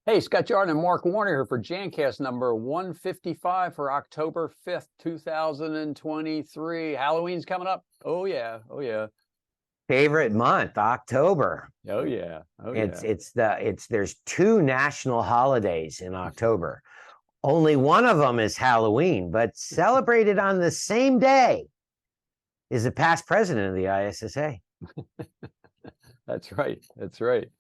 Hey, Scott Jordan and Mark Warner here for Jancast number 155 for October 5th, 2023. Halloween's coming up. Oh, yeah. Oh, yeah. Favorite month, October. Oh, yeah. Oh, yeah. There's two national holidays in October. Only one of them is Halloween, but celebrated on the same day is the past president of the ISSA. That's right. That's right.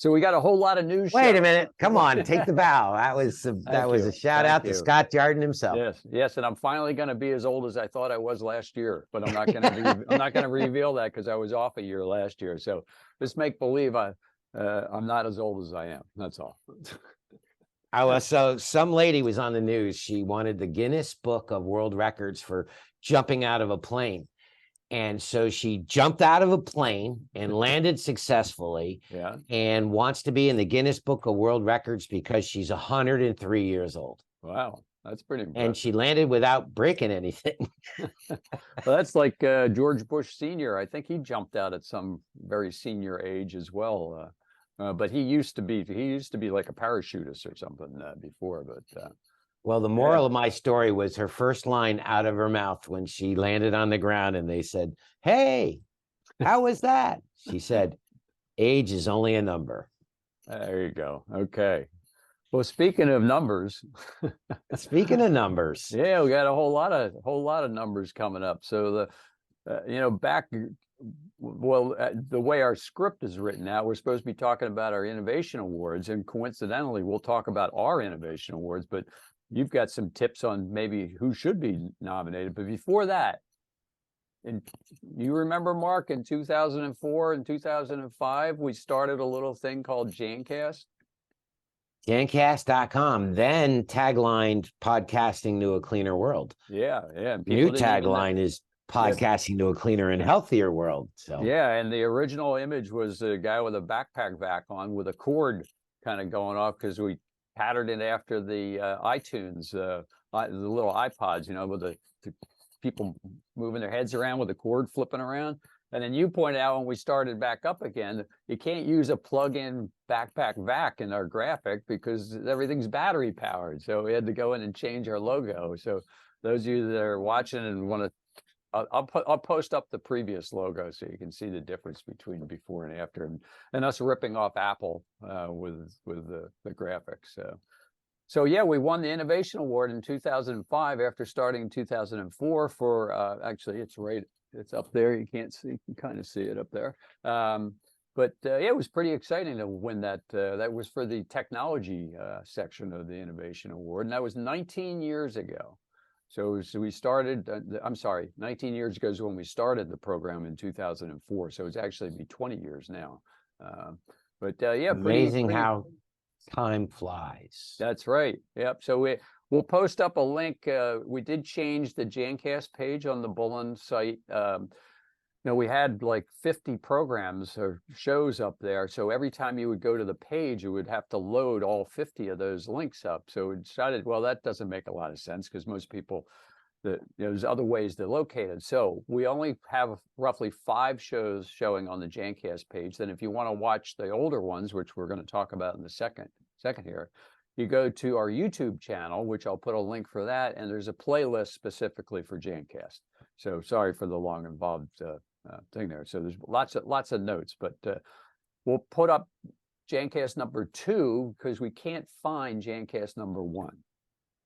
So we got a whole lot of news. Wait a minute. Come on, take the bow. That was a shout out to Scott Jordan himself. Yes, yes, and I'm finally going to be as old as I thought I was last year, but I'm not going to I'm not going to reveal that because I was off a year last year. So just make believe I'm not as old as I am. That's all. So some lady was on the news. She wanted the Guinness Book of World Records for jumping out of a plane. And so she jumped out of a plane and landed successfully, and wants to be in the Guinness Book of World Records because she's 103 years old. Wow, that's pretty impressive. And she landed without breaking anything. Well, that's like George Bush Sr. I think he jumped out at some very senior age as well. But he used to be like a parachutist or something before. But well, the moral of my story was her first line out of her mouth when she landed on the ground and they said, "Hey, how was that?" She said, "Age is only a number." There you go. Okay. Well, speaking of numbers, speaking of numbers, yeah, we got a whole lot of numbers coming up. So the the way our script is written out, we're supposed to be talking about our innovation awards, and coincidentally, we'll talk about our innovation awards, but you've got some tips on maybe who should be nominated. But before that, and you remember, Mark, in 2004 and 2005, we started a little thing called Jancast. Jancast.com, then taglined "Podcasting to a Cleaner World." Yeah. New tagline is "Podcasting to a cleaner and healthier world." So yeah, and the original image was a guy with a backpack back on with a cord kind of going off because we patterned it after the iTunes, the little iPods, with the people moving their heads around with the cord flipping around. And then you pointed out when we started back up again, you can't use a plug-in backpack vac in our graphic because everything's battery powered. So we had to go in and change our logo. So those of you that are watching and want to, I'll post up the previous logo so you can see the difference between before and after, and us ripping off Apple with the graphics. So yeah, we won the Innovation Award in 2005 after starting in 2004 for actually it's up there. You can't see, you can kind of see it up there. But yeah, it was pretty exciting to win that. That was for the technology section of the Innovation Award, and that was 19 years ago. So we started, 19 years ago is when we started the program in 2004. So it's actually be 20 years now. But yeah, amazing how time flies. That's right. Yep. So we'll post up a link. We did change the Jancast page on the Bullen site. We had like 50 programs or shows up there. So every time you would go to the page, you would have to load all 50 of those links up. So we decided, well, that doesn't make a lot of sense because most people, there's other ways to locate it. So we only have roughly 5 shows showing on the Jancast page. Then if you want to watch the older ones, which we're going to talk about in the second here, you go to our YouTube channel, which I'll put a link for that. And there's a playlist specifically for Jancast. So sorry for the long involved thing there. So there's lots of notes, but we'll put up Jancast number 2 because we can't find Jancast number 1.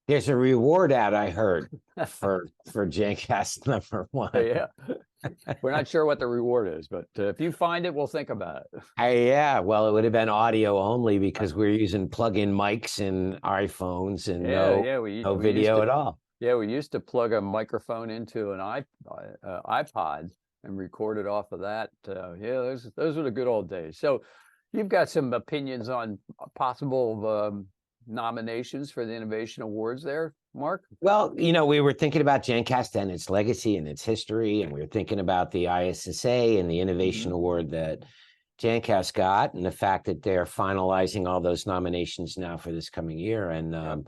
There's a reward ad I heard for Jancast number 1. Yeah, we're not sure what the reward is, but if you find it, we'll think about it. Yeah, well, it would have been audio only because we're using plug-in mics and iPhones and no video at all. Yeah, we used to plug a microphone into an iPod and record it off of that. Yeah, those were the good old days. So you've got some opinions on possible nominations for the Innovation Awards there, Mark? Well, we were thinking about Jancast and its legacy and its history, and we were thinking about the ISSA and the Innovation Award that Jancast got, and the fact that they're finalizing all those nominations now for this coming year. And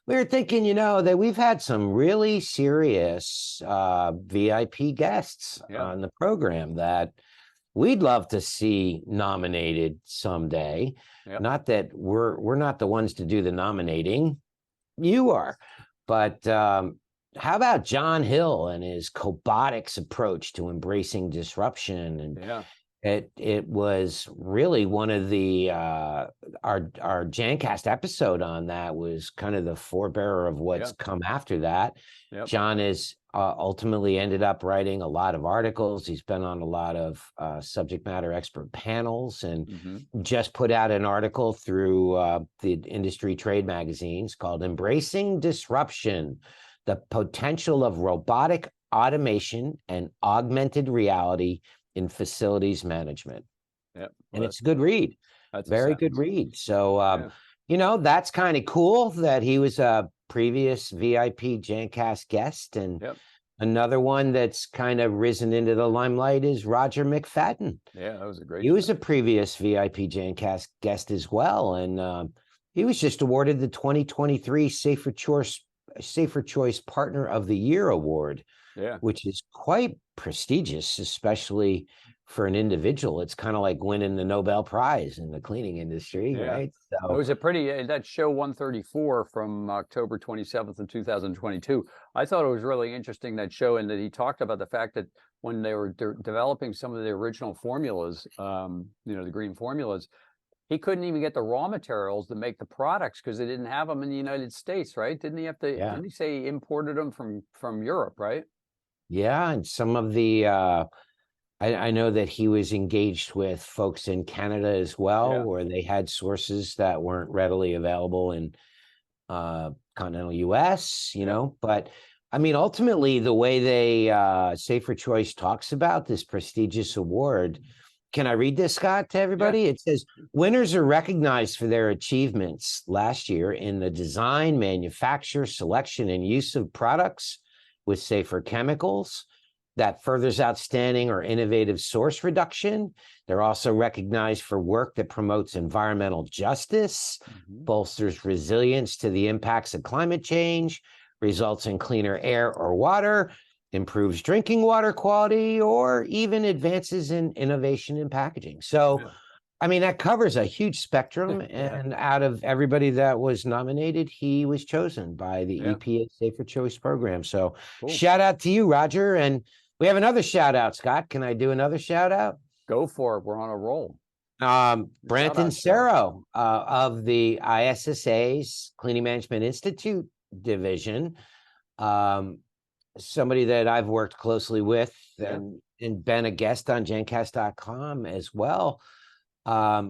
we were thinking, that we've had some really serious VIP guests on the program that we'd love to see nominated someday. Yep. Not that we're not the ones to do the nominating, you are, but how about John Hill and his cobotics approach to embracing disruption? And Yeah. it was really one of the our Jancast episode on that was kind of the forebearer of what's come after that. Yep. John is ultimately ended up writing a lot of articles. He's been on a lot of subject matter expert panels, and just put out an article through the industry trade magazines called "Embracing Disruption: The Potential of Robotic Automation and Augmented Reality in Facilities Management." Yep. And it's a good read. That's Very good read. So, you know, that's kind of cool that he was a previous VIP Jancast guest. And another one that's kind of risen into the limelight is Roger McFadden. Yeah, that was a great He was a previous VIP Jancast guest as well. And he was just awarded the 2023 Safer Choice Partner of the Year award, which is quite prestigious, especially for an individual. It's kind of like winning the Nobel Prize in the cleaning industry, right? So it was a pretty, that show 134 from October 27th of 2022. I thought it was really interesting, that show, and that he talked about the fact that when they were developing some of the original formulas, you know, the green formulas, he couldn't even get the raw materials to make the products because they didn't have them in the United States, right? Didn't he have to, didn't he say he imported them from Europe, right? Yeah, and some of the I know that he was engaged with folks in Canada as well, where they had sources that weren't readily available in continental US, you know. But I mean, ultimately, the way they Safer Choice talks about this prestigious award, can I read this, Scott, to everybody? It says, winners are recognized for their achievements last year in the design, manufacture, selection, and use of products with safer chemicals that furthers outstanding or innovative source reduction. They're also recognized for work that promotes environmental justice, bolsters resilience to the impacts of climate change, results in cleaner air or water, improves drinking water quality, or even advances in innovation in packaging. So, I mean, that covers a huge spectrum. And out of everybody that was nominated, he was chosen by the EPA Safer Choice Program. So shout out to you, Roger. And we have another shout out, Scott. Can I do another shout out? Go for it. We're on a roll. Branton Cerro of the ISSA's Cleaning Management Institute division. Somebody that I've worked closely with and been a guest on Jancast.com as well.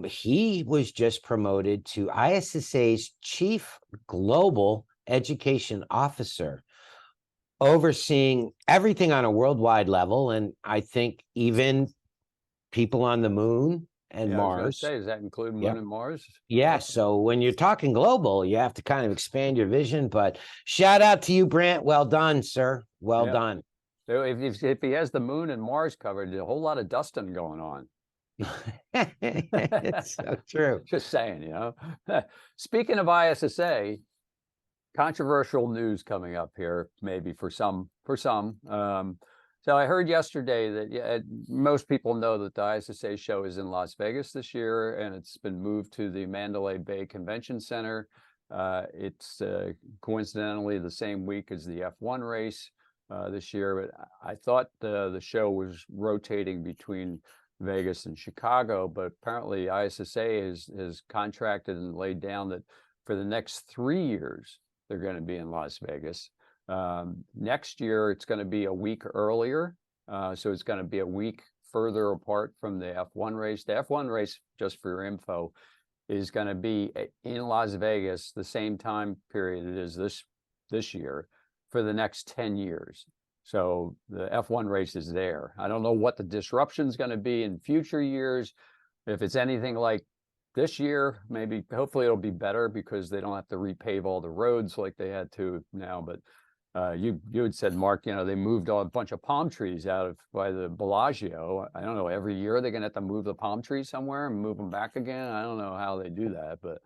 He was just promoted to ISSA's Chief Global Education Officer, overseeing everything on a worldwide level. And I think even people on the moon and Mars. Does that include Moon and Mars? Yeah. So when you're talking global, you have to kind of expand your vision. But shout out to you, Brant. Well done, sir. Well done. So if he has the Moon and Mars covered, there's a whole lot of dusting going on. It's so true. Just saying, you know. Speaking of ISSA, controversial news coming up here, maybe for some. So I heard yesterday that most people know that the ISSA show is in Las Vegas this year, and it's been moved to the Mandalay Bay Convention Center. It's coincidentally the same week as the F1 race this year, but I thought the show was rotating between Vegas and Chicago, but apparently ISSA has contracted and laid down that for the next 3 years, they're going to be in Las Vegas. Next year, it's going to be a week earlier. So it's going to be a week further apart from the F1 race. The F1 race, just for your info, is going to be in Las Vegas the same time period it is this year for the next 10 years. So the F1 race is there. I don't know what the disruption is going to be in future years. If it's anything like this year, maybe, hopefully it'll be better because they don't have to repave all the roads like they had to now. But you had said, Mark, you know, they moved a bunch of palm trees by the Bellagio. I don't know, every year they're going to have to move the palm trees somewhere and move them back again. I don't know how they do that, but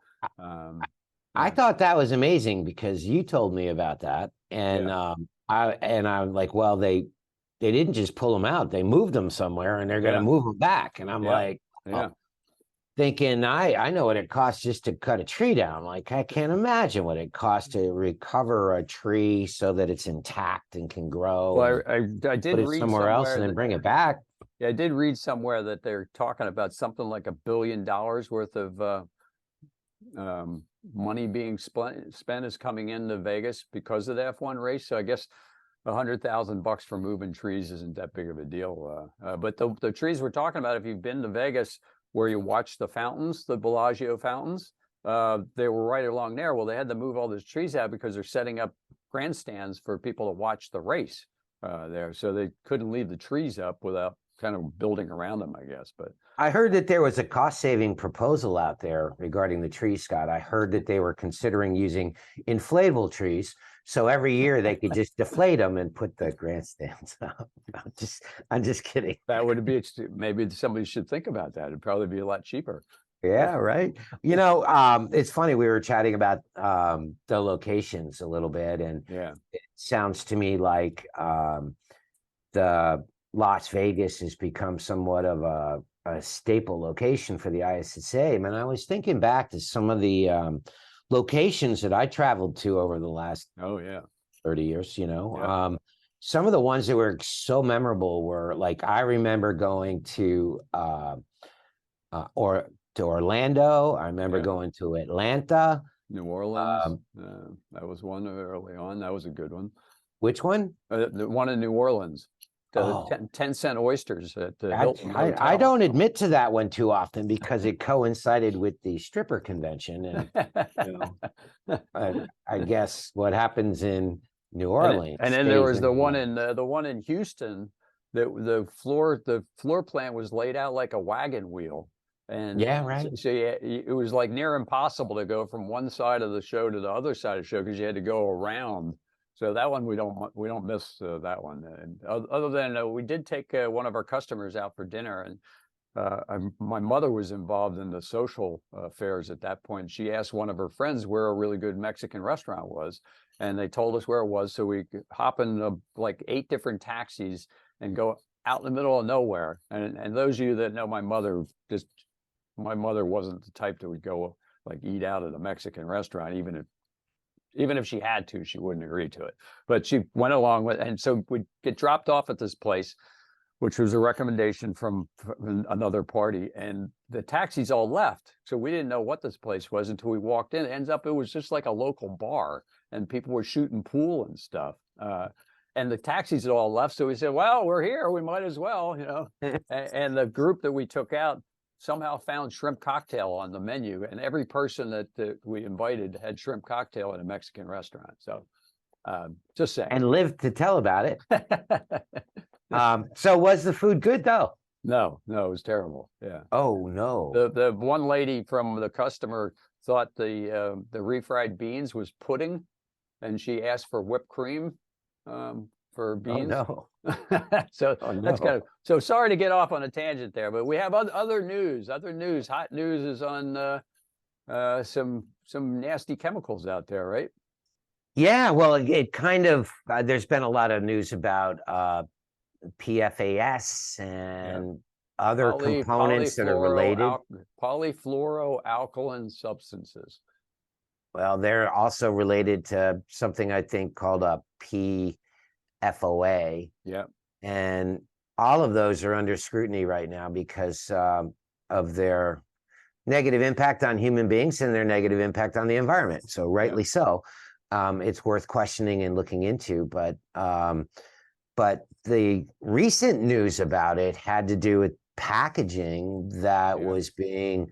I thought that was amazing because you told me about that, and I'm like, well, they they didn't just pull them out; they moved them somewhere, and they're going to Yeah. move them back. And I'm Yeah. like, Yeah. thinking, I know what it costs just to cut a tree down. Like, I can't imagine what it costs to recover a tree so that it's intact and can grow, Well, and I put did it read somewhere else somewhere and then that, bring it back. yeah, I did read somewhere that they're talking about something like $1 billion worth of money being spent is coming into Vegas because of the F1 race. So I guess $100,000 for moving trees isn't that big of a deal. But the trees we're talking about, if you've been to Vegas where you watch the fountains, the Bellagio fountains, they were right along there. Well, they had to move all those trees out because they're setting up grandstands for people to watch the race there. So they couldn't leave the trees up without kind of building around them, I guess. But I heard that there was a cost-saving proposal out there regarding the trees, Scott. I heard that they were considering using inflatable trees, so every year they could just deflate them and put the grandstands up. I'm just kidding. that would be, maybe somebody should think about that. It'd probably be a lot cheaper. Yeah, right. It's funny, we were chatting about the locations a little bit, and Yeah. it sounds to me like the Las Vegas has become somewhat of a staple location for the ISSA. Man, I was thinking back to some of the locations that I traveled to over the last Oh, yeah. 30 years, Yeah. some of the ones that were so memorable were, like, I remember going to Orlando. I remember Yeah. going to Atlanta. New Orleans. That was one early on. That was a good one. Which one? The one in New Orleans. The Oh. 10-cent oysters at the Hilton Hotel. I don't admit to that one too often because it coincided with the stripper convention, and I guess what happens in New Orleans. And then there was the one in Houston. The floor plan was laid out like a wagon wheel. And yeah, right. So yeah, it was like near impossible to go from one side of the show to the other side of the show because you had to go around. So that one we don't miss that one. And other than we did take one of our customers out for dinner, and my mother was involved in the social affairs at that point. She asked one of her friends where a really good Mexican restaurant was, and they told us where it was. So we could hop in like 8 different taxis and go out in the middle of nowhere. And those of you that know my mother, my mother wasn't the type that would go like eat out at a Mexican restaurant, even if she had to, she wouldn't agree to it. But she went along with, and so we'd get dropped off at this place, which was a recommendation from another party, and the taxis all left. So we didn't know what this place was until we walked in. It ends up, it was just like a local bar, and people were shooting pool and stuff. And the taxis had all left. So we said, well, we're here, we might as well, and the group that we took out somehow found shrimp cocktail on the menu, and every person that we invited had shrimp cocktail in a Mexican restaurant. So just saying. And lived to tell about it. So was the food good though? No, it was terrible. Yeah. Oh no. The one lady from the customer thought the refried beans was pudding, and she asked for whipped cream for beans. Oh no. So Oh, that's no. kind of, so sorry to get off on a tangent there, but we have other news. Hot news is on some nasty chemicals out there, right? Yeah, well, it kind of there's been a lot of news about PFAS and other components that are related. Polyfluoroalkyl substances. Well, they're also related to something I think called a PFOA. Yeah. And all of those are under scrutiny right now because of their negative impact on human beings and their negative impact on the environment. So rightly so. It's worth questioning and looking into. But the recent news about it had to do with packaging that was being,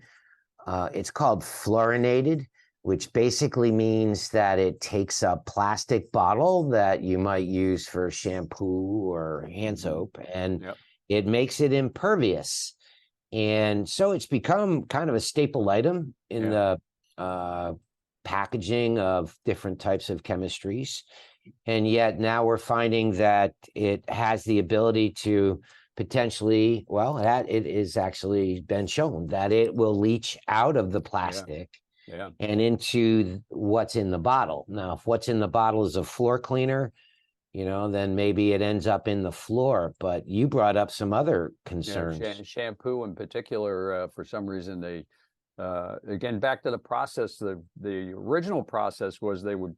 it's called fluorinated, which basically means that it takes a plastic bottle that you might use for shampoo or hand soap, and it makes it impervious. And so it's become kind of a staple item in the packaging of different types of chemistries. And yet now we're finding that it has the ability to potentially, well, that it is actually been shown that it will leach out of the plastic and into what's in the bottle. Now, if what's in the bottle is a floor cleaner, then maybe it ends up in the floor. But you brought up some other Yeah, concerns. shampoo in particular, for some reason they, again, back to the process, the original process was they would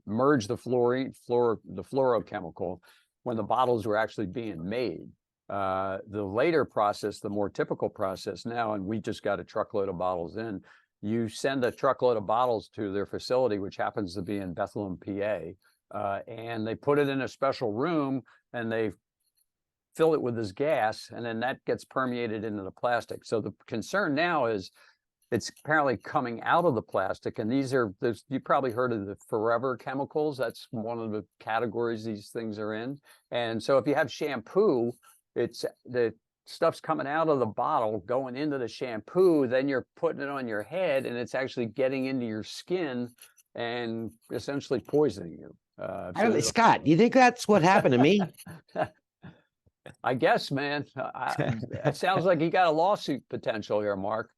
merge the fluorochemical when the bottles were actually being made. The later process, the more typical process now, and we just got a truckload of bottles in, you send a truckload of bottles to their facility, which happens to be in Bethlehem, PA, and they put it in a special room and they fill it with this gas, and then that gets permeated into the plastic. So the concern now is it's apparently coming out of the plastic, and you probably heard of the forever chemicals. That's one of the categories these things are in. And so if you have shampoo, it's the stuff's coming out of the bottle, going into the shampoo, then you're putting it on your head, and it's actually getting into your skin and essentially poisoning you. Scott, you think that's what happened to me? I guess, man. It sounds like you got a lawsuit potential here, Mark.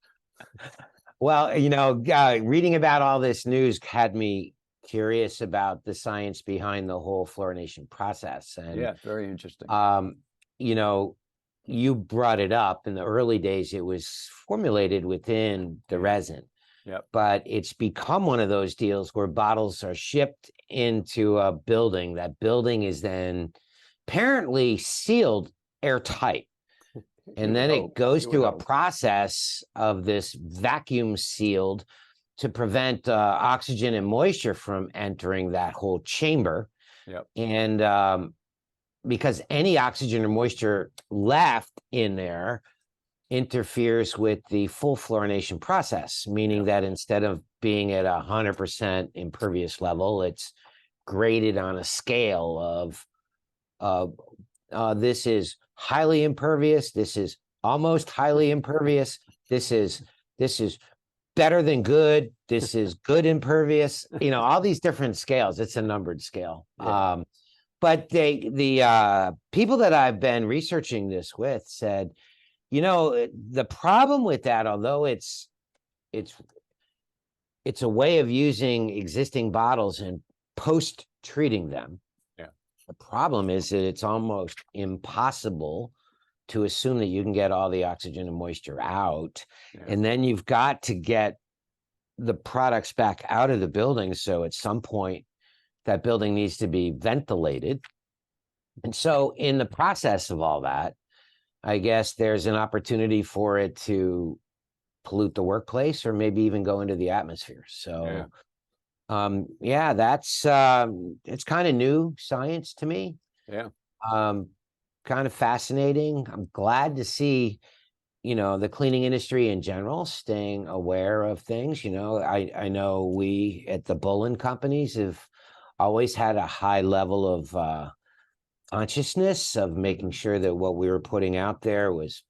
Well, reading about all this news had me curious about the science behind the whole fluorination process. And yeah, very interesting. You brought it up in the early days. It was formulated within the resin. Yep. But it's become one of those deals where bottles are shipped into a building. That building is then apparently sealed airtight. And then it goes through a process of this vacuum sealed to prevent oxygen and moisture from entering that whole chamber. Yep. And because any oxygen or moisture left in there interferes with the full fluorination process, meaning that instead of being at 100% impervious level, it's graded on a scale of this is highly impervious, this is almost highly impervious, this is better than good, this is good impervious, all these different scales. It's a numbered scale. Yeah. But the people that I've been researching this with said, the problem with that, although it's a way of using existing bottles and post-treating them. Yeah. The problem is that it's almost impossible to assume that you can get all the oxygen and moisture out. Yeah. And then you've got to get the products back out of the building. So at some point, that building needs to be ventilated. And so in the process of all that, I guess there's an opportunity for it to pollute the workplace or maybe even go into the atmosphere. So, that's it's kind of new science to me. Yeah. Kind of fascinating. I'm glad to see, the cleaning industry in general staying aware of things. I know we at the Bullen companies have always had a high level of consciousness of making sure that what we were putting out there was,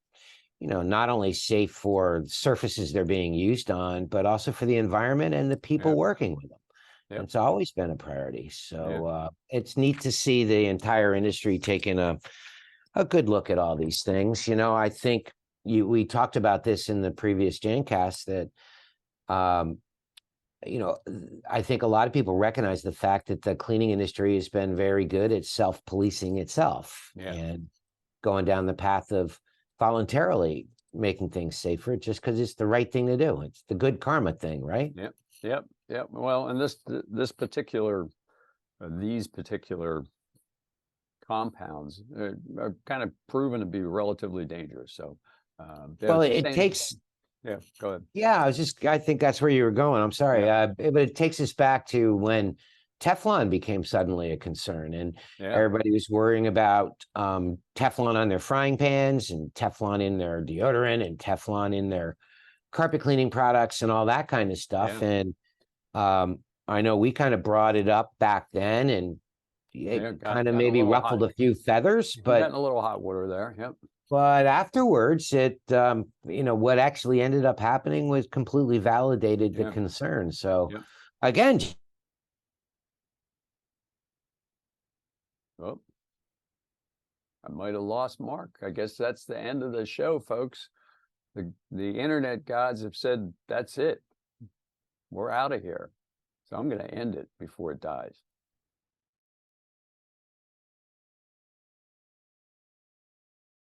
not only safe for surfaces they're being used on, but also for the environment and the people working with them. Yep. It's always been a priority. So it's neat to see the entire industry taking a good look at all these things. I think we talked about this in the previous Jancast that, I think a lot of people recognize the fact that the cleaning industry has been very good at self-policing itself and going down the path of voluntarily making things safer just because it's the right thing to do. It's the good karma thing, right? Yep. Well, and these particular compounds are kind of proven to be relatively dangerous. So, well, it takes. Yeah, go ahead. Yeah, I think that's where you were going. I'm sorry. But it takes us back to when Teflon became suddenly a concern and everybody was worrying about Teflon on their frying pans and Teflon in their deodorant and Teflon in their carpet cleaning products and all that kind of stuff. And I know we kind of brought it up back then and it kind of maybe ruffled a few feathers, but got a little hot water there. Yep. But afterwards, it, what actually ended up happening was completely validated the concern. So again. Oh, I might have lost Mark. I guess that's the end of the show, folks. The internet gods have said, that's it. We're out of here. So I'm going to end it before it dies.